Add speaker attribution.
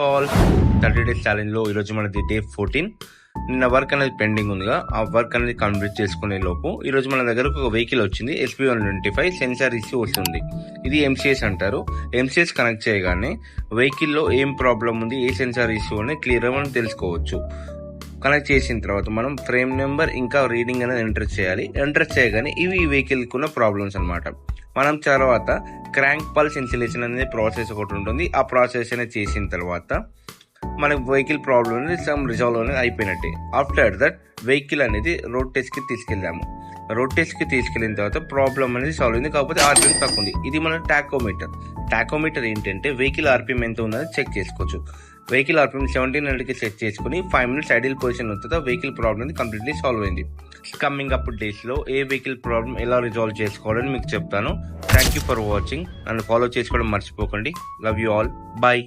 Speaker 1: All 30 days challenge లో ఈరోజు మనది డే 14. నిన్న వర్క్ అనేది పెండింగ్ ఉందిగా, ఆ వర్క్ అనేది కంప్లీట్ చేసుకునే లోపు ఈరోజు మన దగ్గరకు ఒక వెహికల్ వచ్చింది. SP125 సెన్సార్ ఇష్యూ వస్తుంది. ఇది MCS అంటారు. MCS కనెక్ట్ చేయగానే వెహికల్లో ఏం ప్రాబ్లం ఉంది, ఏ సెన్సార్ ఇష్యూ అని క్లియర్గా మనం తెలుసుకోవచ్చు. కనెక్ట్ చేసిన తర్వాత మనం ఫ్రేమ్ నెంబర్ ఇంకా రీడింగ్ అనేది ఎంటర్ చేయాలి. ఎంటర్ చేయగానే ఇవి ఈ వెహికల్కి ఉన్న ప్రాబ్లమ్స్ అనమాట. మనం తర్వాత క్రాంక్ పల్స్ ఇన్సులేషన్ అనేది ప్రాసెస్ ఒకటి ఉంటుంది. ఆ ప్రాసెస్ అనేది చేసిన తర్వాత మనకు వెహికల్ ప్రాబ్లమ్ అనేది రిజాల్వ్ అనేది అయిపోయినట్టే. ఆఫ్టర్ దట్ వెహికల్ అనేది రోడ్ టెస్ట్కి తీసుకెళ్ళాము. రోడ్ టెస్ట్కి తీసుకెళ్ళిన తర్వాత ప్రాబ్లమ్ అనేది సాల్వ్ అయింది, కాకపోతే ఆర్పిఎం తక్కువ ఉంది. ఇది మన టాకోమీటర్ ఏంటంటే వెహికల్ ఆర్పిఎం ఎంత ఉందని చెక్ చేసుకోవచ్చు. వెహికల్ ఆర్పిఎం 1700కి సెట్ చేసుకుని 5 minutes ఐడియల్ పొజిషన్ అవుతుందో వెహికల్ ప్రాబ్లమ్ అనేది కంప్లీట్లీ సాల్వ్ అయింది. కమింగ్ అప్ డేస్లో ఏ వెహికల్ ప్రాబ్లమ్ ఎలా రిజాల్వ్ చేసుకోవాలని మీకు చెప్తాను. Thank you for watching. నన్ను ఫాలో చేసుకోవడం మర్చిపోకండి. Love you all. బాయ్.